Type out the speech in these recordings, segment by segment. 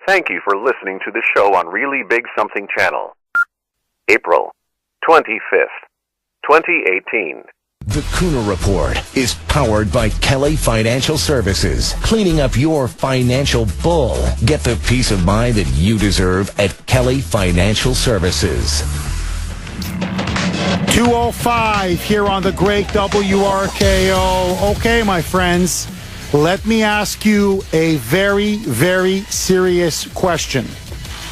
Thank you for listening to the show on Really Big Something Channel. April 25th, 2018. The Kuhner Report is powered by Kelly Financial Services, cleaning up your financial bull. Get the peace of mind that you deserve at Kelly Financial Services. 2:05 here on the great WRKO. Okay, my friends, let me ask you a very, very serious question.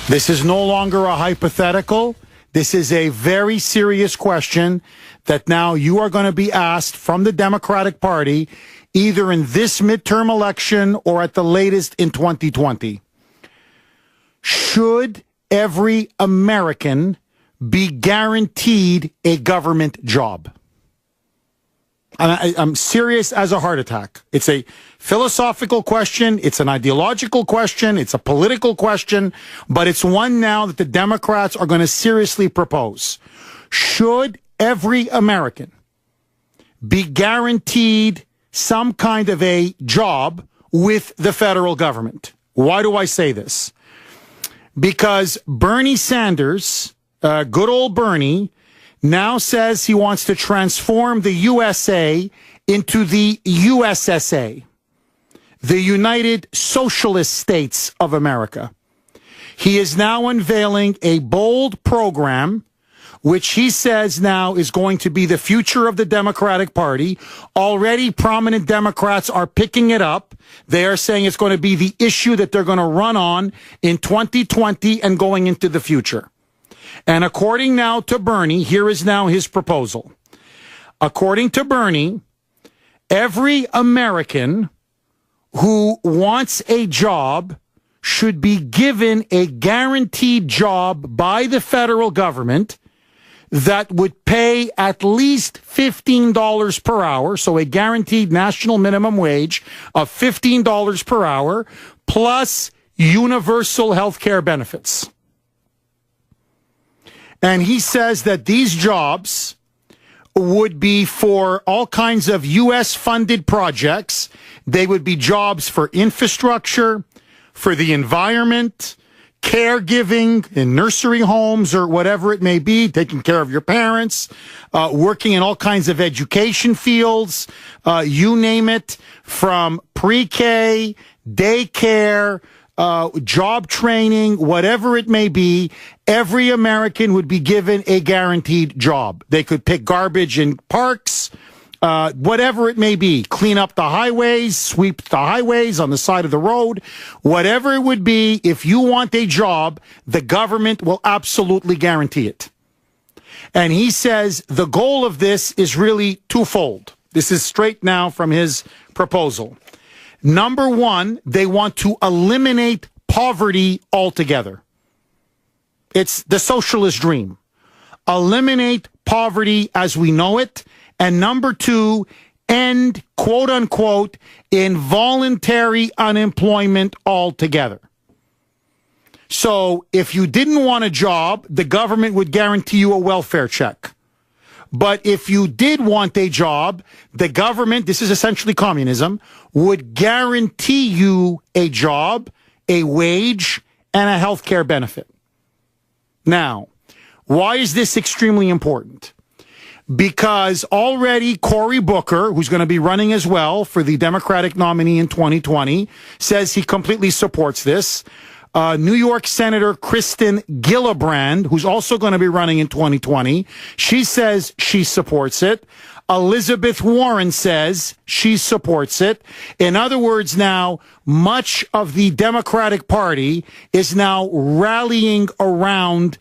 This is no longer a hypothetical. This is a very serious question that now you are going to be asked from the Democratic Party, either in this midterm election or at the latest in 2020. Should every American be guaranteed a government job? I'm serious as a heart attack. It's a philosophical question. It's an ideological question. It's a political question. But it's one now that the Democrats are going to seriously propose. Should every American be guaranteed some kind of a job with the federal government? Why do I say this? Because Bernie Sanders, good old Bernie, now says he wants to transform the USA into the USSA, the United Socialist States of America. He is now unveiling a bold program which he says now is going to be the future of the Democratic Party. Already prominent Democrats are picking it up. They are saying it's going to be the issue that they're going to run on in 2020 and going into the future. And according now to Bernie, here is now his proposal. According to Bernie, every American who wants a job should be given a guaranteed job by the federal government that would pay at least $15 per hour, so a guaranteed national minimum wage of $15 per hour, plus universal health care benefits. And he says that these jobs would be for all kinds of U.S.-funded projects. They would be jobs for infrastructure, for the environment, caregiving in nursery homes or whatever it may be, taking care of your parents, working in all kinds of education fields, you name it, from pre-K, daycare, job training, whatever it may be, every American would be given a guaranteed job. They could pick garbage in parks, whatever it may be, clean up the highways, sweep the highways on the side of the road, whatever it would be. If you want a job, the government will absolutely guarantee it. And he says the goal of this is really twofold. This is straight now from his proposal. Number one, they want to eliminate poverty altogether. It's the socialist dream. Eliminate poverty as we know it. And number two, end, quote unquote, involuntary unemployment altogether. So if you didn't want a job, the government would guarantee you a welfare check. But if you did want a job, the government, this is essentially communism, would guarantee you a job, a wage, and a health care benefit. Now, why is this extremely important? Because already Cory Booker, who's going to be running as well for the Democratic nominee in 2020, says he completely supports this. New York Senator Kristen Gillibrand, who's also going to be running in 2020, she says she supports it. Elizabeth Warren says she supports it. In other words, now, much of the Democratic Party is now rallying around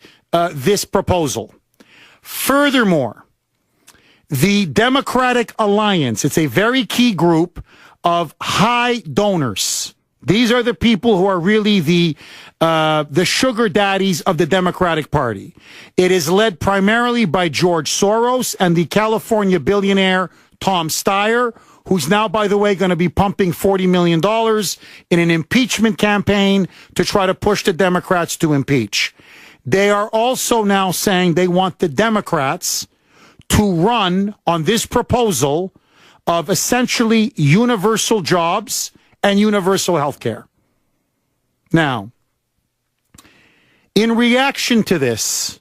this proposal. Furthermore, the Democratic Alliance, it's a very key group of high donors. These are the people who are really the sugar daddies of the Democratic Party. It is led primarily by George Soros and the California billionaire Tom Steyer, who's now, by the way, going to be pumping $40 million in an impeachment campaign to try to push the Democrats to impeach. They are also now saying they want the Democrats to run on this proposal of essentially universal jobs and universal health care. Now, In reaction to this,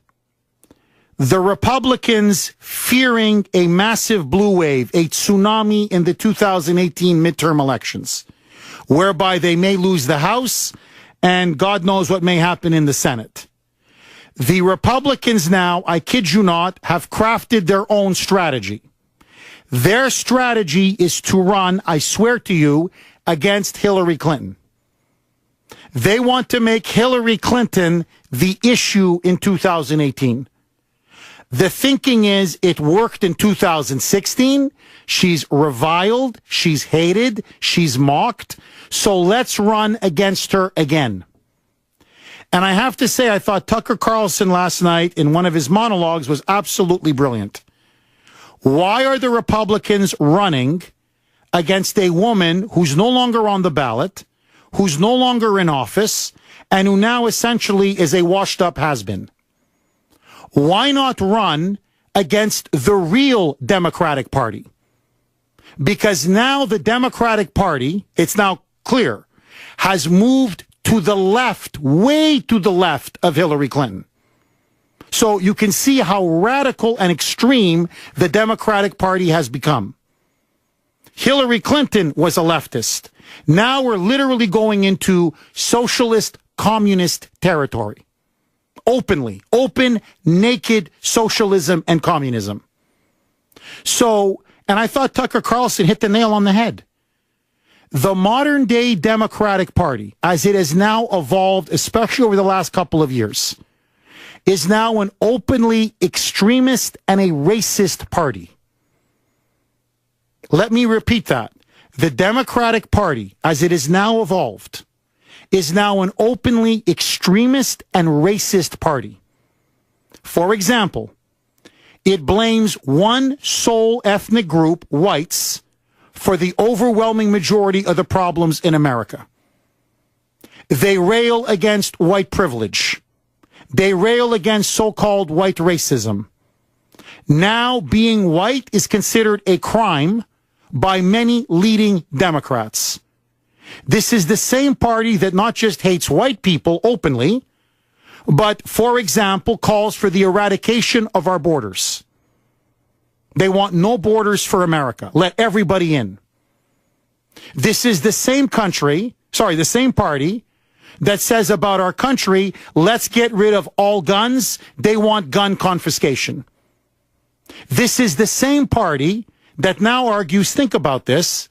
the Republicans, fearing a massive blue wave, a tsunami in the 2018 midterm elections, whereby they may lose the House and God knows what may happen in the Senate. The Republicans now, I kid you not, have crafted their own strategy. Their strategy is to run, I swear to you, against Hillary Clinton. They want to make Hillary Clinton the issue in 2018. The thinking is it worked in 2016. She's reviled, she's hated, she's mocked. So let's run against her again. And I have to say, I thought Tucker Carlson last night in one of his monologues was absolutely brilliant. Why are the Republicans running against a woman who's no longer on the ballot, who's no longer in office, and who now essentially is a washed-up has-been? Why not run against the real Democratic Party? Because now the Democratic Party, it's now clear, has moved to the left, way to the left of Hillary Clinton. So you can see how radical and extreme the Democratic Party has become. Hillary Clinton was a leftist. Now we're literally going into socialist, communist territory. Openly, open, naked socialism and communism. So, and I thought Tucker Carlson hit the nail on the head. The modern day Democratic Party, as it has now evolved, especially over the last couple of years, is now an openly extremist and a racist party. Let me repeat that. The Democratic Party, as it is now evolved, is now an openly extremist and racist party. For example, it blames one sole ethnic group, whites, for the overwhelming majority of the problems in America. They rail against white privilege. They rail against so-called white racism. Now, being white is considered a crime by many leading Democrats. This is the same party that not just hates white people openly, but, for example, calls for the eradication of our borders. They want no borders for America. Let everybody in. This is the same the same party that says about our country, let's get rid of all guns. They want gun confiscation. This is the same party that now argues, think about this,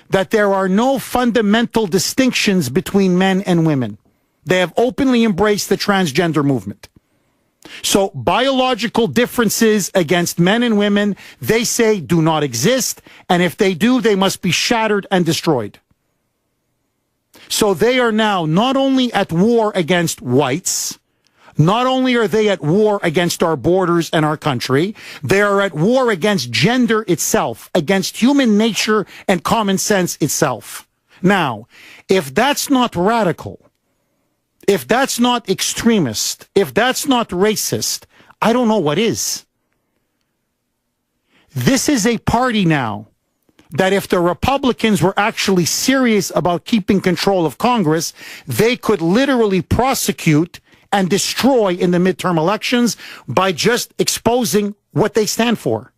that there are no fundamental distinctions between men and women. They have openly embraced the transgender movement. So biological differences against men and women, they say, do not exist. And if they do, they must be shattered and destroyed. So they are now not only at war against whites, not only are they at war against our borders and our country, they are at war against gender itself, against human nature and common sense itself. Now, if that's not radical, if that's not extremist, if that's not racist, I don't know what is. This is a party now that if the Republicans were actually serious about keeping control of Congress, they could literally prosecute and destroy in the midterm elections by just exposing what they stand for.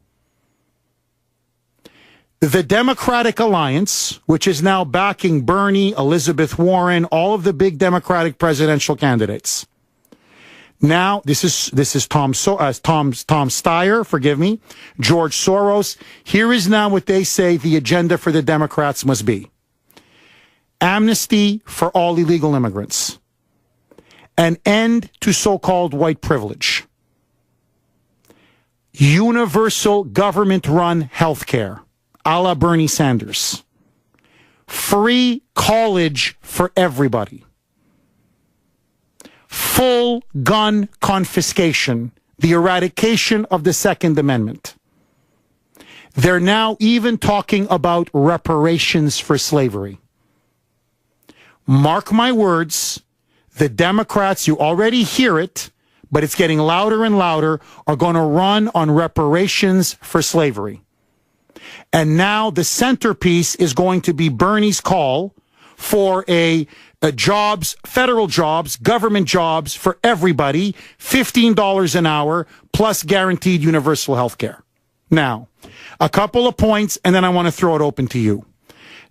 The Democratic Alliance, which is now backing Bernie, Elizabeth Warren, all of the big Democratic presidential candidates. Now, this is Tom Steyer, forgive me, George Soros. Here is now what they say the agenda for the Democrats must be. Amnesty for all illegal immigrants. An end to so-called white privilege. Universal government-run health care, a la Bernie Sanders. Free college for everybody. Full gun confiscation, the eradication of the Second Amendment. They're now even talking about reparations for slavery. Mark my words, the Democrats, you already hear it, but it's getting louder and louder, are going to run on reparations for slavery. And now the centerpiece is going to be Bernie's call for a jobs, federal jobs, government jobs for everybody, $15 an hour plus guaranteed universal health care. Now, a couple of points, and then I want to throw it open to you.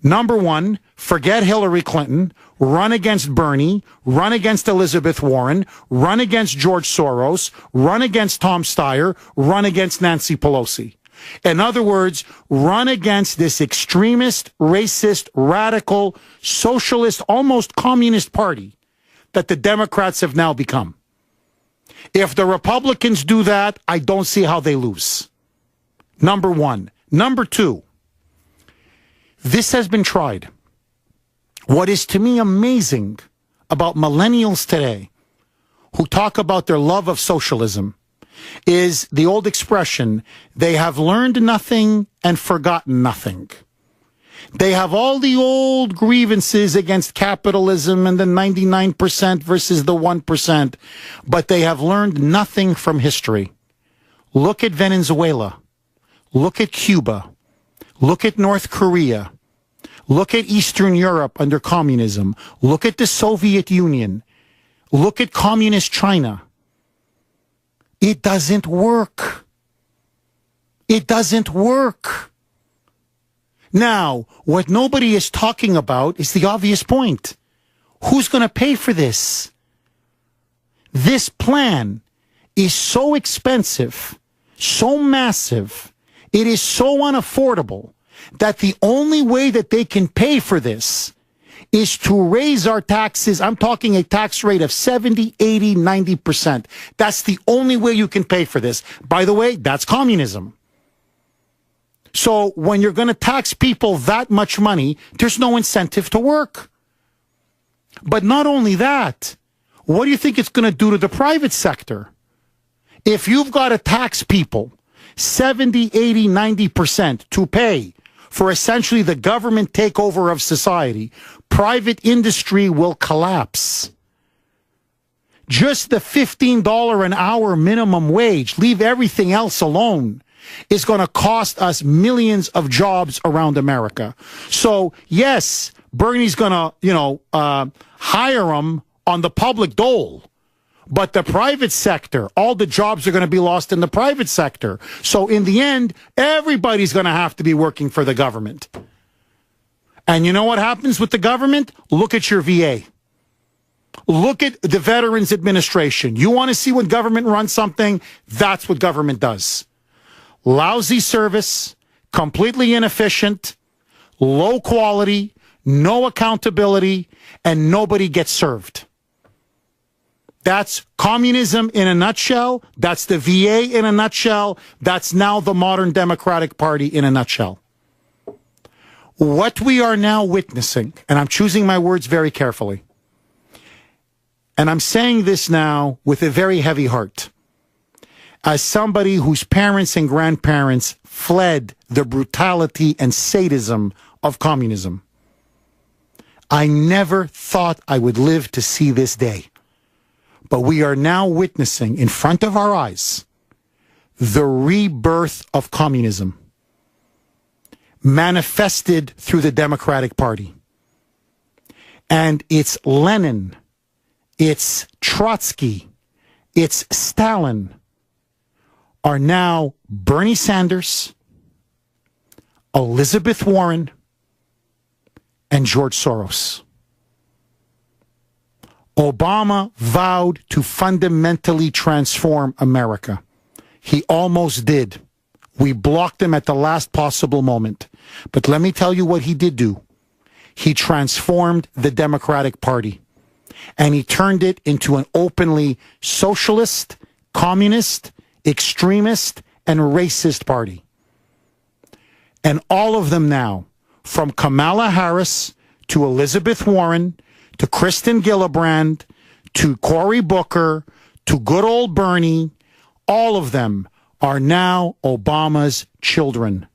Number one, forget Hillary Clinton, run against Bernie, run against Elizabeth Warren, run against George Soros, run against Tom Steyer, run against Nancy Pelosi. In other words, run against this extremist, racist, radical, socialist, almost communist party that the Democrats have now become. If the Republicans do that, I don't see how they lose. Number one. Number two, this has been tried. What is to me amazing about millennials today who talk about their love of socialism is the old expression, they have learned nothing and forgotten nothing. They have all the old grievances against capitalism and the 99% versus the 1%, but they have learned nothing from history. Look at Venezuela. Look at Cuba. Look at North Korea. Look at Eastern Europe under communism. Look at the Soviet Union. Look at communist China. It doesn't work. It doesn't work. Now, what nobody is talking about is the obvious point. Who's going to pay for this? This plan is so expensive, so massive, it is so unaffordable that the only way that they can pay for this is to raise our taxes. I'm talking a tax rate of 70, 80, 90%. That's the only way you can pay for this. By the way, that's communism. So when you're going to tax people that much money, there's no incentive to work. But not only that, what do you think it's going to do to the private sector? If you've got to tax people 70, 80, 90% to pay for essentially the government takeover of society, private industry will collapse. Just the $15 an hour minimum wage, leave everything else alone, is going to cost us millions of jobs around America. So, yes, Bernie's going to, hire them on the public dole. But the private sector, all the jobs are going to be lost in the private sector. So in the end, everybody's going to have to be working for the government. And you know what happens with the government? Look at your VA. Look at the Veterans Administration. You want to see when government runs something? That's what government does. Lousy service, completely inefficient, low quality, no accountability, and nobody gets served. That's communism in a nutshell. That's the VA in a nutshell. That's now the modern Democratic Party in a nutshell. What we are now witnessing, and I'm choosing my words very carefully, and I'm saying this now with a very heavy heart, as somebody whose parents and grandparents fled the brutality and sadism of communism. I never thought I would live to see this day. But we are now witnessing in front of our eyes the rebirth of communism manifested through the Democratic Party. And it's Lenin, it's Trotsky, it's Stalin are now Bernie Sanders, Elizabeth Warren, and George Soros. Obama vowed to fundamentally transform America. He almost did. We blocked him at the last possible moment. But let me tell you what he did do. He transformed the Democratic Party. And he turned it into an openly socialist, communist, extremist, and racist party. And all of them now, from Kamala Harris to Elizabeth Warren, to Kristen Gillibrand, to Cory Booker, to good old Bernie, all of them are now Obama's children.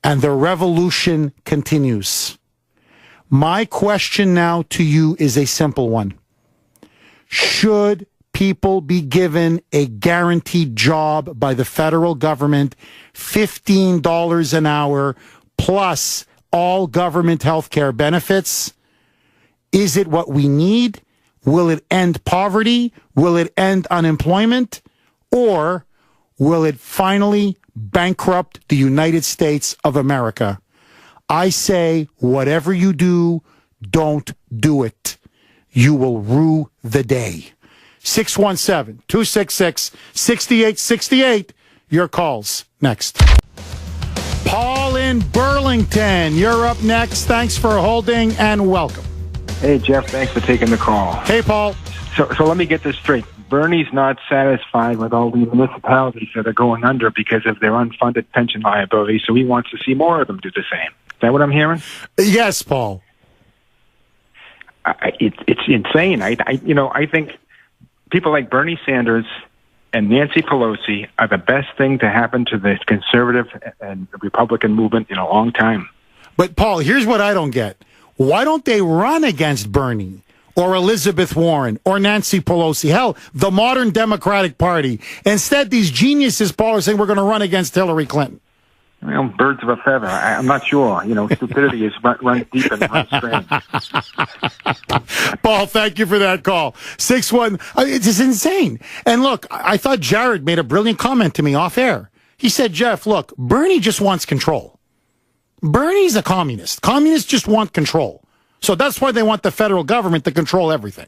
And the revolution continues. My question now to you is a simple one. Should people be given a guaranteed job by the federal government, $15 an hour, plus all government health care benefits? Is it what we need? Will it end poverty? Will it end unemployment? Or will it finally bankrupt the United States of America? I say, whatever you do, don't do it. You will rue the day. 617-266-6868. Your calls next. Paul in Burlington, you're up next. Thanks for holding and welcome. Hey, Jeff, thanks for taking the call. Hey, Paul. So let me get this straight. Bernie's not satisfied with all the municipalities that are going under because of their unfunded pension liability, so he wants to see more of them do the same. Is that what I'm hearing? Yes, Paul. It's insane. I think people like Bernie Sanders and Nancy Pelosi are the best thing to happen to the conservative and Republican movement in a long time. But, Paul, here's what I don't get. Why don't they run against Bernie or Elizabeth Warren or Nancy Pelosi? Hell, the modern Democratic Party. Instead, these geniuses, Paul, are saying we're going to run against Hillary Clinton. Well, birds of a feather. I'm not sure. Stupidity is runs deep and runs strange. Paul, thank you for that call. 6-1. It's insane. And look, I thought Jared made a brilliant comment to me off air. He said, Jeff, look, Bernie just wants control. Bernie's a communist. Communists just want control. So that's why they want the federal government to control everything.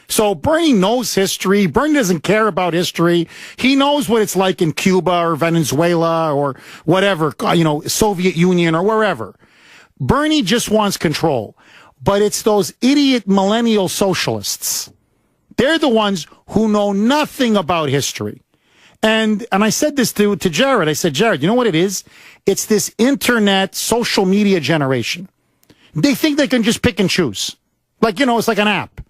So Bernie knows history. Bernie doesn't care about history. He knows what it's like in Cuba or Venezuela or whatever, Soviet Union or wherever. Bernie just wants control. But it's those idiot millennial socialists. They're the ones who know nothing about history. And I said this to Jared. I said, Jared, you know what it is? It's this internet social media generation. They think they can just pick and choose. It's like an app.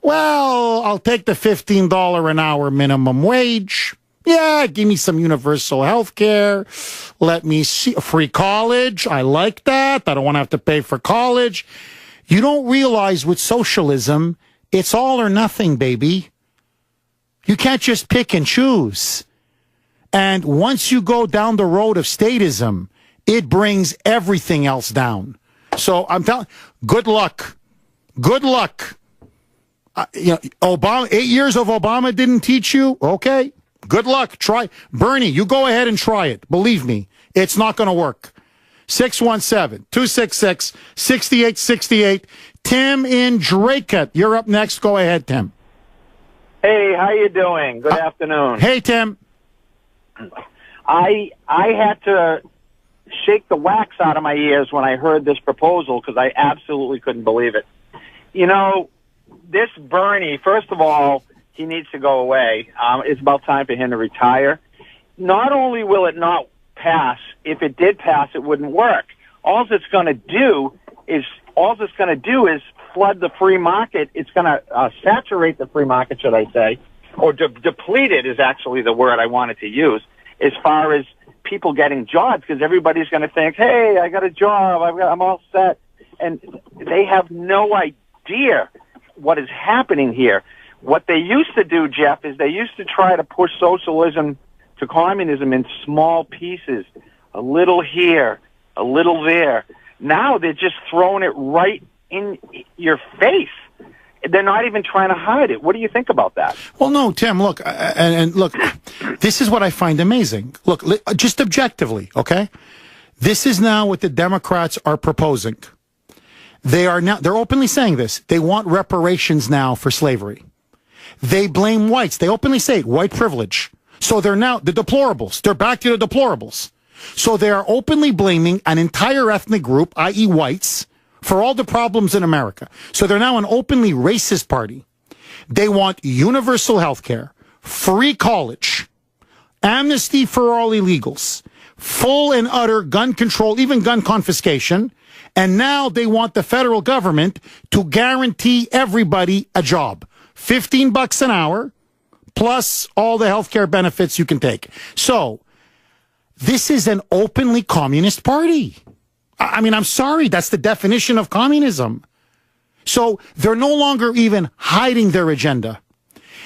Well, I'll take the $15 an hour minimum wage. Yeah, give me some universal health care. Let me see free college. I like that. I don't want to have to pay for college. You don't realize with socialism, it's all or nothing, baby. You can't just pick and choose. And once you go down the road of statism, it brings everything else down. So I'm telling, good luck. Good luck. Obama, 8 years of Obama didn't teach you? Okay. Good luck. Try. Bernie, you go ahead and try it. Believe me, it's not going to work. 617-266-6868. Tim in Dracut. You're up next. Go ahead, Tim. Hey, how you doing? Good afternoon. Hey, Tim. I had to shake the wax out of my ears when I heard this proposal because I absolutely couldn't believe it. This Bernie, first of all, he needs to go away. It's about time for him to retire. Not only will it not pass, if it did pass, it wouldn't work. All it's going to do is flood the free market. It's going to saturate the free market, should I say, or deplete it is actually the word I wanted to use, as far as people getting jobs, because everybody's going to think, hey, I got a job, I'm all set. And they have no idea what is happening here. What they used to do, Jeff, is they used to try to push socialism to communism in small pieces, a little here, a little there. Now they're just throwing it right in your face. They're not even trying to hide it. What do you think about that? Well, no, Tim, look, and look, this is what I find amazing. Look, just objectively, okay? This is now what the Democrats are proposing. They're openly saying this. They want reparations now for slavery. They blame whites. They openly say it, white privilege. So they're now the deplorables. They're back to the deplorables. So they are openly blaming an entire ethnic group, i.e. whites, for all the problems in America. So they're now an openly racist party. They want universal health care, free college, amnesty for all illegals, full and utter gun control, even gun confiscation. And now they want the federal government to guarantee everybody a job. $15 an hour, plus all the health care benefits you can take. So this is an openly communist party. I mean, I'm sorry, that's the definition of communism. So they're no longer even hiding their agenda.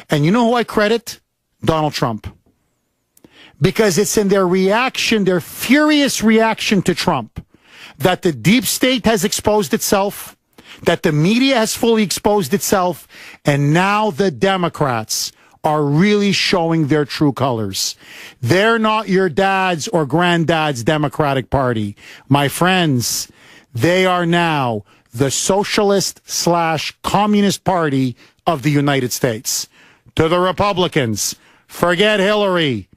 And you know who I credit? Donald Trump. Because it's in their reaction, their furious reaction to Trump, that the deep state has exposed itself, that the media has fully exposed itself, and now the Democrats are really showing their true colors. They're not your dad's or granddad's Democratic Party. My friends, they are now the Socialist/Communist Party of the United States. To the Republicans, forget Hillary.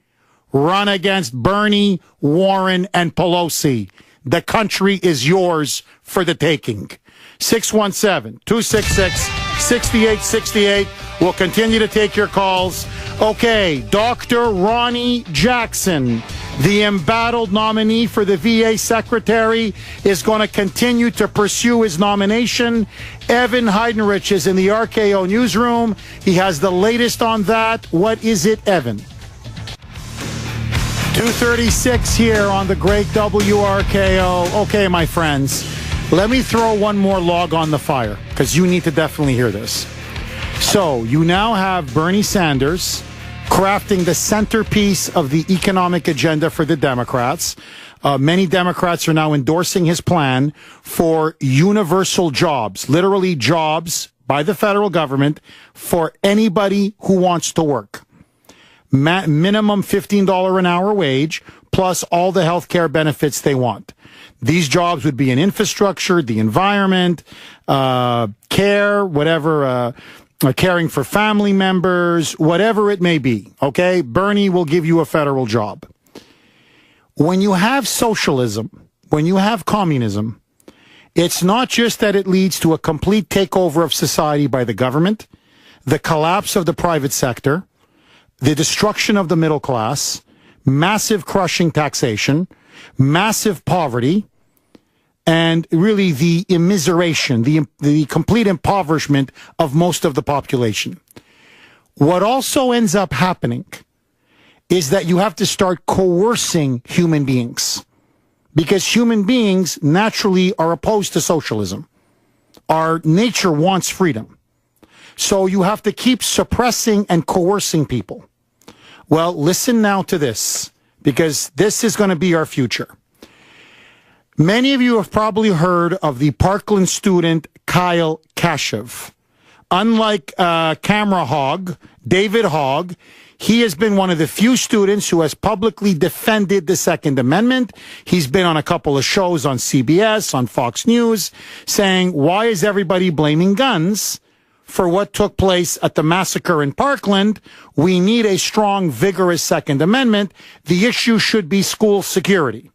Run against Bernie, Warren, and Pelosi. The country is yours for the taking. 617-266-6868. We'll continue to take your calls. Okay, Dr. Ronnie Jackson, the embattled nominee for the VA secretary, is going to continue to pursue his nomination. Evan Heidenrich is in the RKO newsroom. He has the latest on that. What is it, Evan? 2:36 here on the great WRKO. Okay, my friends, let me throw one more log on the fire, because you need to definitely hear this. So, you now have Bernie Sanders crafting the centerpiece of the economic agenda for the Democrats. Many Democrats are now endorsing his plan for universal jobs, literally jobs by the federal government for anybody who wants to work. Minimum $15 an hour wage, plus all the health care benefits they want. These jobs would be in infrastructure, the environment, care, whatever, caring for family members, whatever it may be. Okay? Bernie will give you a federal job. When you have socialism, when you have communism, it's not just that it leads to a complete takeover of society by the government, the collapse of the private sector, the destruction of the middle class, massive crushing taxation, massive poverty, and really the immiseration, the complete impoverishment of most of the population. What also ends up happening is that you have to start coercing human beings, because human beings naturally are opposed to socialism. Our nature wants freedom. So you have to keep suppressing and coercing people. Well, listen now to this, because this is going to be our future. Many of you have probably heard of the Parkland student Kyle Kashev. Unlike camera hog, David Hogg, he has been one of the few students who has publicly defended the Second Amendment. He's been on a couple of shows on CBS, on Fox News, saying, why is everybody blaming guns for what took place at the massacre in Parkland? We need a strong, vigorous Second Amendment. The issue should be school security.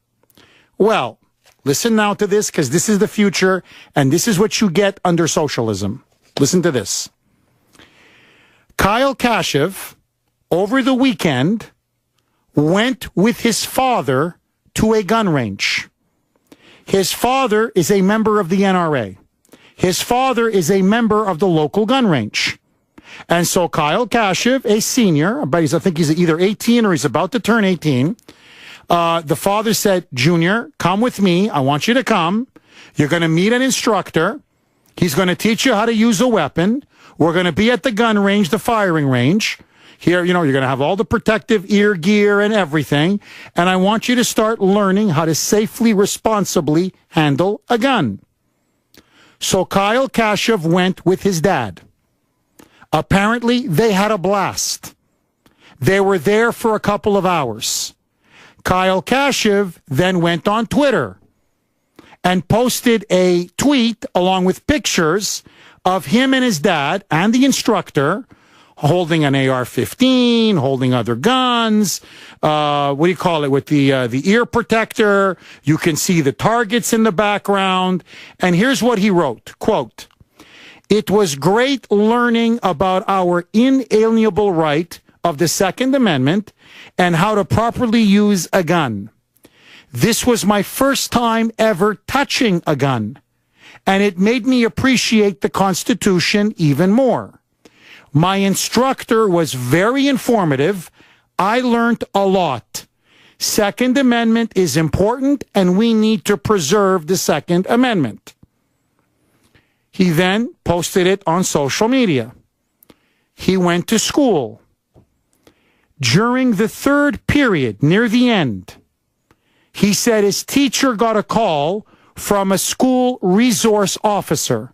Well, listen now to this, because this is the future, and this is what you get under socialism. Listen to this. Kyle Kashev, over the weekend, went with his father to a gun range. His father is a member of the NRA. His father is a member of the local gun range. And so Kyle Kashev, a senior, I think he's either 18 or he's about to turn 18, the father said, Junior, come with me. I want you to come. You're going to meet an instructor. He's going to teach you how to use a weapon. We're going to be at the gun range, the firing range. Here, you're going to have all the protective ear gear and everything. And I want you to start learning how to safely, responsibly handle a gun. So Kyle Kashev went with his dad. Apparently, they had a blast. They were there for a couple of hours. Kyle Kashev then went on Twitter and posted a tweet along with pictures of him and his dad and the instructor holding an AR-15, holding other guns, with the ear protector. You can see the targets in the background. And here's what he wrote, quote, "It was great learning about our inalienable right of the Second Amendment and how to properly use a gun. This was my first time ever touching a gun, and it made me appreciate the Constitution even more. My instructor was very informative. I learned a lot. Second Amendment is important, and we need to preserve the Second Amendment." He then posted it on social media. He went to school. During the third period, near the end, he said his teacher got a call from a school resource officer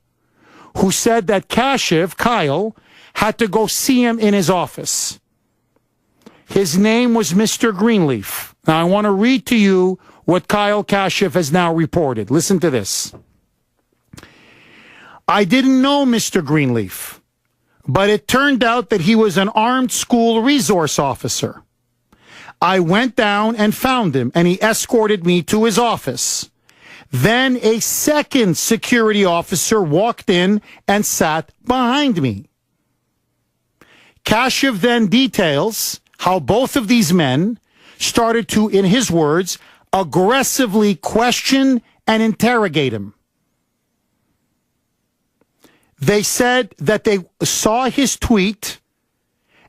who said that Kyle, had to go see him in his office. His name was Mr. Greenleaf. Now, I want to read to you what Kyle Kashev has now reported. Listen to this. I didn't know Mr. Greenleaf, but it turned out that he was an armed school resource officer. I went down and found him, and he escorted me to his office. Then a second security officer walked in and sat behind me. Kashev then details how both of these men started to, in his words, aggressively question and interrogate him. They said that they saw his tweet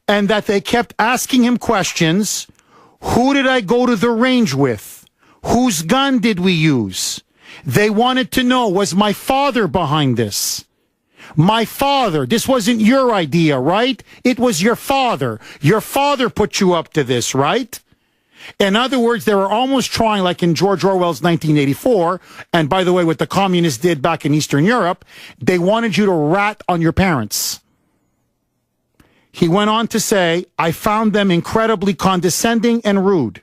and that they kept asking him questions. Who did I go to the range with? Whose gun did we use? They wanted to know, was my father behind this? My father, this wasn't your idea, right? It was your father. Your father put you up to this, right? In other words, they were almost trying, like in George Orwell's 1984, and by the way, what the communists did back in Eastern Europe, they wanted you to rat on your parents. He went on to say, I found them incredibly condescending and rude.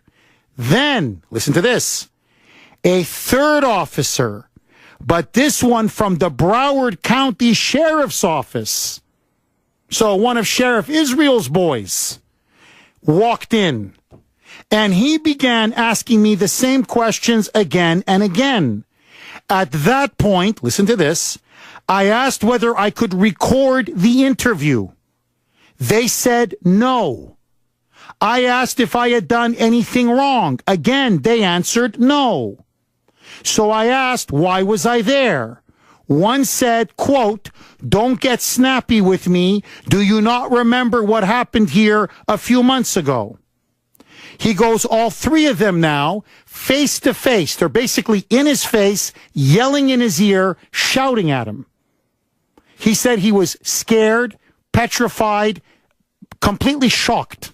Then, listen to this, a third officer, but this one from the Broward County Sheriff's Office, so one of Sheriff Israel's boys, walked in. And he began asking me the same questions again and again. At that point, listen to this, I asked whether I could record the interview. They said no. I asked if I had done anything wrong. Again, they answered no. So I asked, why was I there? One said, quote, don't get snappy with me. Do you not remember what happened here a few months ago? He goes, all three of them now, face to face. They're basically in his face, yelling in his ear, shouting at him. He said he was scared, petrified, completely shocked.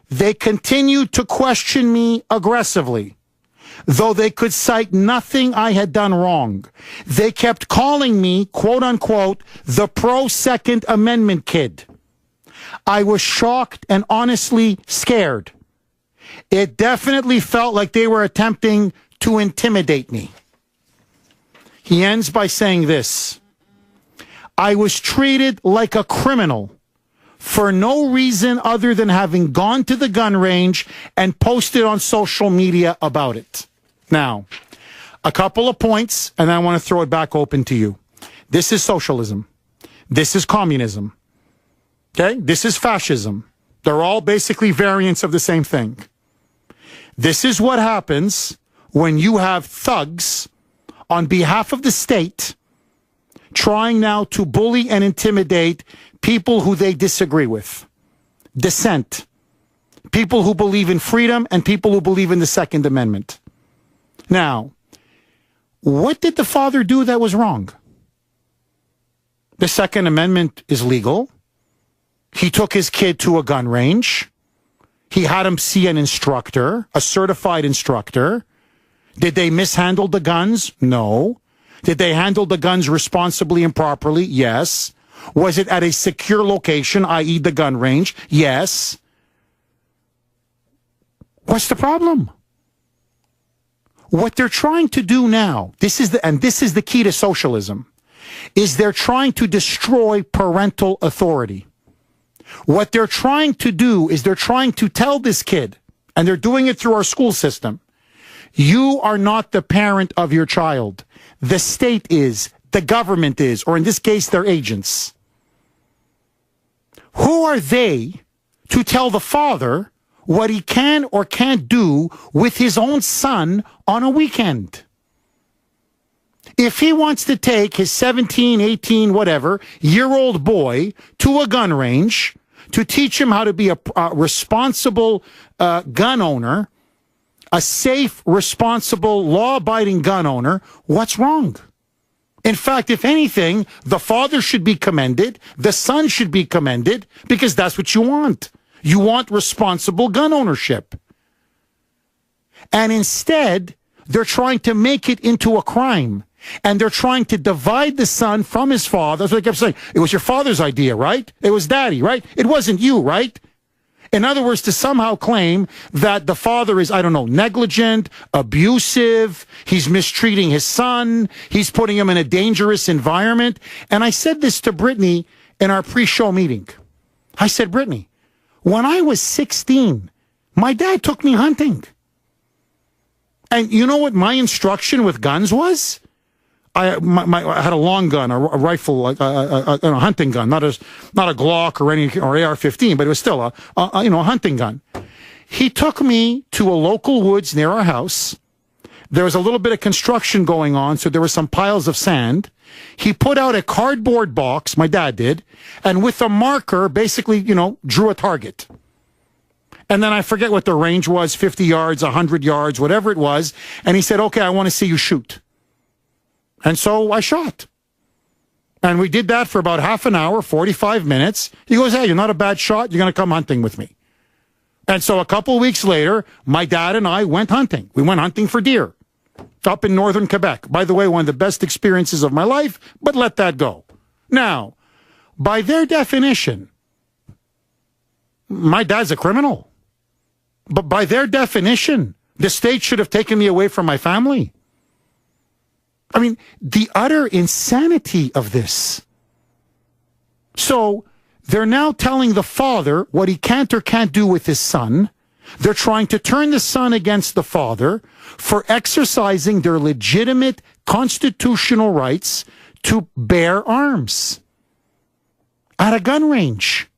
They continued to question me aggressively, though they could cite nothing I had done wrong. They kept calling me, quote unquote, the pro-Second Amendment kid. I was shocked and honestly scared. It definitely felt like they were attempting to intimidate me. He ends by saying this, I was treated like a criminal for no reason other than having gone to the gun range and posted on social media about it. Now, a couple of points, and I want to throw it back open to you. This is socialism. This is communism. Okay? This is fascism. They're all basically variants of the same thing. This is what happens when you have thugs on behalf of the state trying now to bully and intimidate people who they disagree with. Dissent. People who believe in freedom and people who believe in the Second Amendment. Now, what did the father do that was wrong? The Second Amendment is legal. He took his kid to a gun range. He had him see an instructor, a certified instructor. Did they mishandle the guns? No. Did they handle the guns responsibly and properly? Yes. Was it at a secure location, i.e. the gun range? Yes. What's the problem? What they're trying to do now, this is the key to socialism, is they're trying to destroy parental authority. What they're trying to do is they're trying to tell this kid, and they're doing it through our school system, you are not the parent of your child. The state is, the government is, or in this case, their agents. Who are they to tell the father what he can or can't do with his own son on a weekend? If he wants to take his 17, 18, whatever, year-old boy to a gun range to teach him how to be a responsible gun owner, a safe, responsible, law-abiding gun owner, what's wrong? In fact, if anything, the father should be commended, the son should be commended, because that's what you want. You want responsible gun ownership. And instead, they're trying to make it into a crime. And they're trying to divide the son from his father. That's what they kept saying. It was your father's idea, right? It was daddy, right? It wasn't you, right? In other words, to somehow claim that the father is, I don't know, negligent, abusive, he's mistreating his son, he's putting him in a dangerous environment. And I said this to Brittany in our pre-show meeting. I said, Brittany, when I was 16, my dad took me hunting. And you know what my instruction with guns was? I had a long gun, a rifle, a hunting gun, not a Glock or AR-15, but it was still a hunting gun. He took me to a local woods near our house. There was a little bit of construction going on, so there were some piles of sand. He put out a cardboard box, my dad did, and with a marker, basically, drew a target. And then I forget what the range was, 50 yards, 100 yards, whatever it was. And he said, okay, I want to see you shoot. And so I shot. And we did that for about half an hour, 45 minutes. He goes, hey, you're not a bad shot. You're going to come hunting with me. And so a couple weeks later, my dad and I went hunting. We went hunting for deer up in northern Quebec. By the way, one of the best experiences of my life, but let that go. Now, by their definition, my dad's a criminal. But by their definition, the state should have taken me away from my family. I mean, the utter insanity of this. So they're now telling the father what he can't or can't do with his son. They're trying to turn the son against the father for exercising their legitimate constitutional rights to bear arms at a gun range.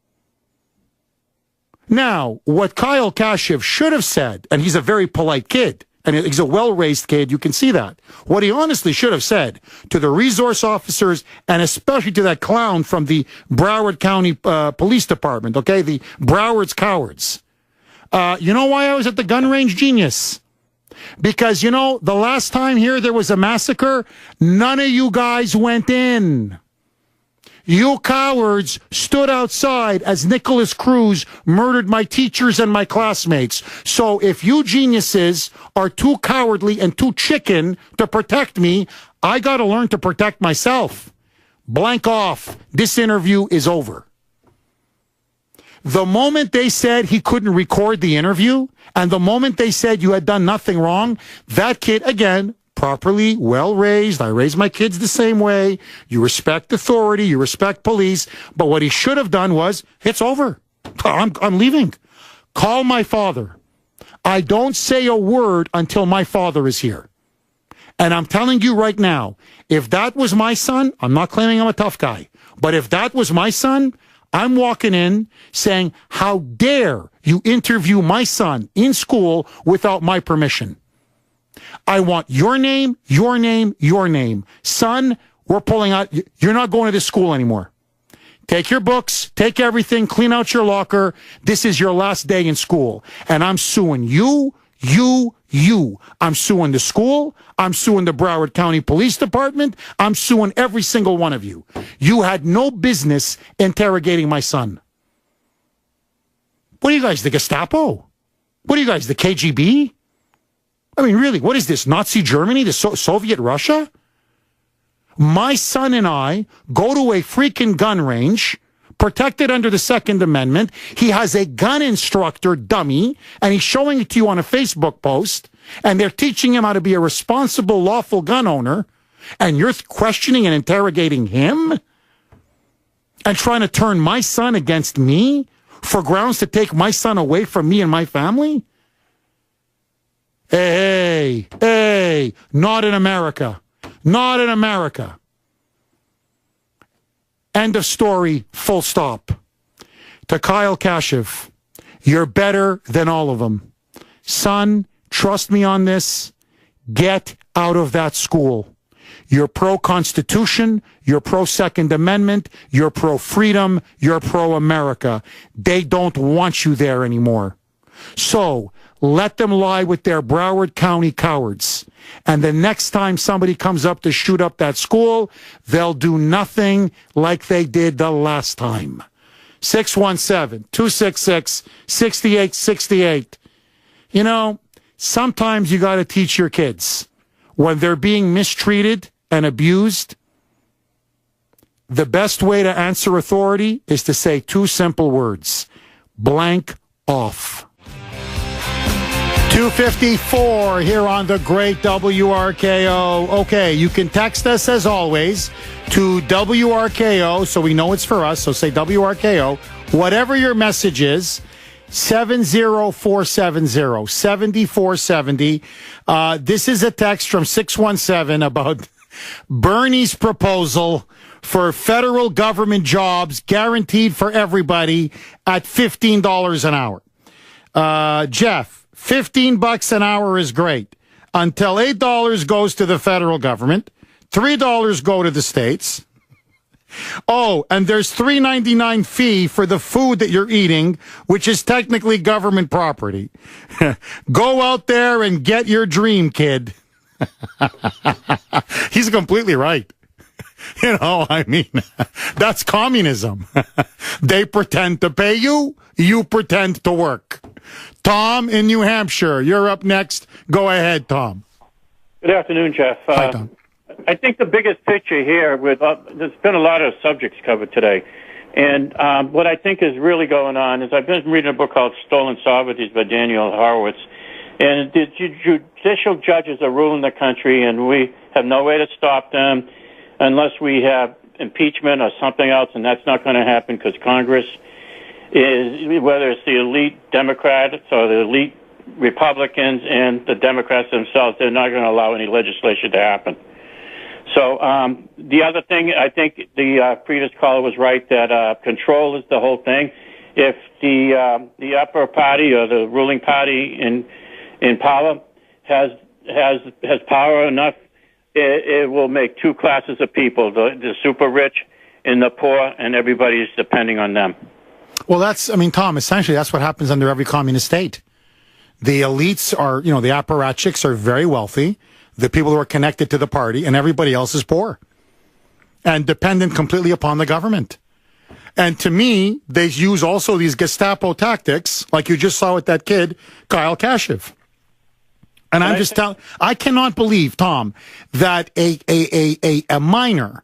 Now, what Kyle Kashev should have said, and he's a very polite kid, and he's a well-raised kid, you can see that. What he honestly should have said to the resource officers, and especially to that clown from the Broward County Police Department, okay, the Broward's cowards. You know why I was at the gun range, genius? Because, the last time here there was a massacre, none of you guys went in. You cowards stood outside as Nicholas Cruz murdered my teachers and my classmates. So if you geniuses are too cowardly and too chicken to protect me, I got to learn to protect myself. Blank off. This interview is over. The moment they said he couldn't record the interview, and the moment they said you had done nothing wrong, that kid, again, properly, well-raised. I raise my kids the same way. You respect authority. You respect police. But what he should have done was, it's over. I'm leaving. Call my father. I don't say a word until my father is here. And I'm telling you right now, if that was my son, I'm not claiming I'm a tough guy, but if that was my son, I'm walking in saying, how dare you interview my son in school without my permission? I want your name, your name, your name. Son, we're pulling out. You're not going to this school anymore. Take your books, take everything, clean out your locker. This is your last day in school. And I'm suing you. I'm suing the school. I'm suing the Broward County Police Department. I'm suing every single one of you. You had no business interrogating my son. What are you guys, the Gestapo? What are you guys, the KGB? I mean, really, what is this, Nazi Germany, the Soviet Russia? My son and I go to a freaking gun range, protected under the Second Amendment. He has a gun instructor, dummy, and he's showing it to you on a Facebook post, and they're teaching him how to be a responsible, lawful gun owner, and you're questioning and interrogating him? And trying to turn my son against me for grounds to take my son away from me and my family? Hey, not in America. Not in America. End of story, full stop. To Kyle Kashev, you're better than all of them. Son, trust me on this. Get out of that school. You're pro-Constitution, you're pro-Second Amendment, you're pro-freedom, you're pro-America. They don't want you there anymore. So, let them lie with their Broward County cowards. And the next time somebody comes up to shoot up that school, they'll do nothing like they did the last time. 617-266-6868. Sometimes you got to teach your kids when they're being mistreated and abused, the best way to answer authority is to say two simple words: blank off. 2:54 here on the great WRKO. Okay, you can text us as always to WRKO so we know it's for us. So say WRKO. Whatever your message is, 70470 7470. This is a text from 617 about Bernie's proposal for federal government jobs guaranteed for everybody at $15 an hour. Jeff, $15 an hour is great until $8 goes to the federal government, $3 go to the states. Oh, and there's $3.99 fee for the food that you're eating, which is technically government property. Go out there and get your dream, kid. He's completely right. You know, I mean, that's communism. They pretend to pay you, you pretend to work. Tom in New Hampshire, you're up next. Go ahead, Tom. Good afternoon, Jeff. Hi, Tom. I think the biggest picture here there's been a lot of subjects covered today. And what I think is really going on is I've been reading a book called Stolen Sovereignties by Daniel Horowitz. And the judicial judges are ruling the country, and we have no way to stop them unless we have impeachment or something else, and that's not going to happen because Congress is, whether it's the elite Democrats or the elite Republicans and the Democrats themselves, they're not going to allow any legislation to happen. So the other thing, I think the previous caller was right that control is the whole thing. If the upper party or the ruling party in power has power enough, it will make two classes of people: the super rich and the poor, and everybody's depending on them. Well, Tom, essentially that's what happens under every communist state. The elites are, the apparatchiks are very wealthy, the people who are connected to the party, and everybody else is poor and dependent completely upon the government. And to me, they use also these Gestapo tactics, like you just saw with that kid, Kyle Kashev. And I'm just telling, I cannot believe, Tom, that a minor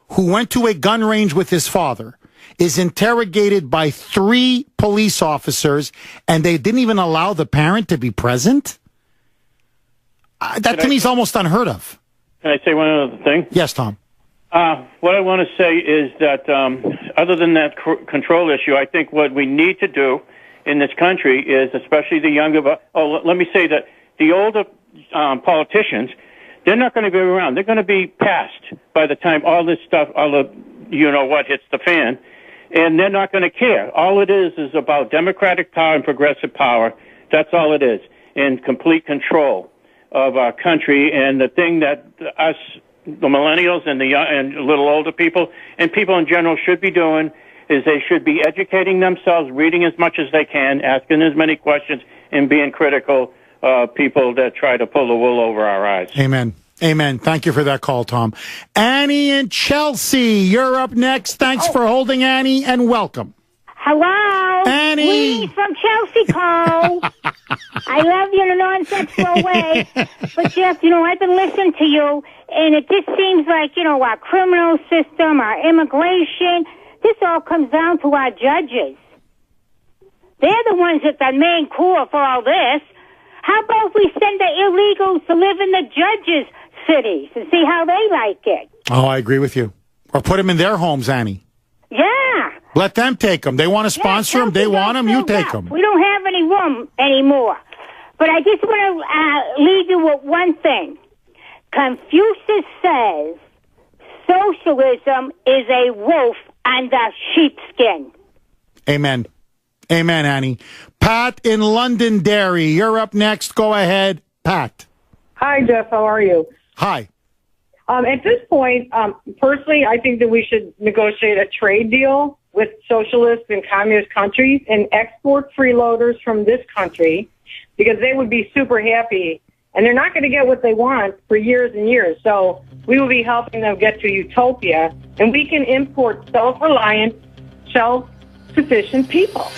who went to a gun range with his father is interrogated by 3 police officers, and they didn't even allow the parent to be present? That to me is almost unheard of. Can I say one other thing? Yes, Tom. What I want to say is that other than that control issue, I think what we need to do in this country is, especially the younger, let me say that the older politicians, they're not going to be around. They're going to be passed by the time all this stuff, all the what hits the fan, and they're not going to care. All it is about democratic power and progressive power. That's all it is, and complete control of our country. And the thing that us, the millennials and the young and a little older people and people in general should be doing is they should be educating themselves, reading as much as they can, asking as many questions, and being critical of people that try to pull the wool over our eyes. Amen. Amen. Thank you for that call, Tom. Annie in Chelsea, you're up next. Thanks for holding, Annie, and welcome. Hello. Annie. We from Chelsea call. I love you in a non-sexual way. But, Jeff, I've been listening to you, and it just seems like, our criminal system, our immigration, this all comes down to our judges. They're the ones that are the main core for all this. How about we send the illegals to live in the judges' cities and see how they like it? Oh, I agree with you. Or put them in their homes, Annie. Yeah. Let them take them. They want to sponsor them. They want them. You take them. We don't have any room anymore. But I just want to leave you with one thing. Confucius says socialism is a wolf under sheepskin. Amen. Amen, Annie. Pat in Londonderry, you're up next. Go ahead, Pat. Hi, Jeff. How are you? Hi. At this point, personally, I think that we should negotiate a trade deal with socialist and communist countries and export freeloaders from this country because they would be super happy, and they're not going to get what they want for years and years. So we will be helping them get to utopia, and we can import self-reliant, self-sufficient people.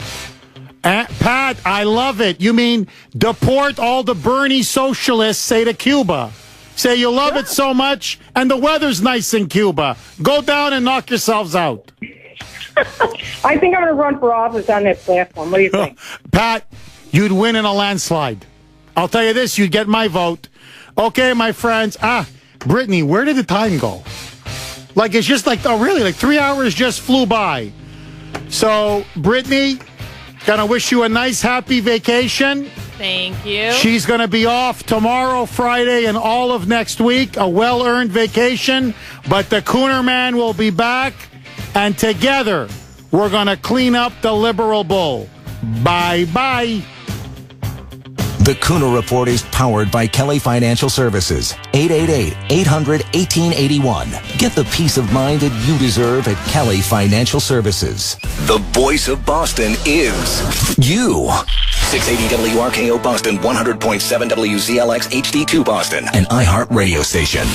Pat, I love it. You mean deport all the Bernie socialists, say, to Cuba. Say you love it so much, and the weather's nice in Cuba. Go down and knock yourselves out. I think I'm going to run for office on that platform. What do you think? Pat, you'd win in a landslide. I'll tell you this, you'd get my vote. Okay, my friends. Brittany, where did the time go? Like, it's just like, oh, really? Like 3 hours just flew by. So, Brittany, gonna wish you a nice, happy vacation. Thank you. She's gonna be off tomorrow, Friday, and all of next week. A well-earned vacation. But the Kuhner Man will be back. And together, we're gonna clean up the liberal bull. Bye-bye. The Kuhner Report is powered by Kelly Financial Services. 888-800-1881. Get the peace of mind that you deserve at Kelly Financial Services. The voice of Boston is you. 680 WRKO Boston, 100.7 WZLX HD2 Boston, an iHeart radio station.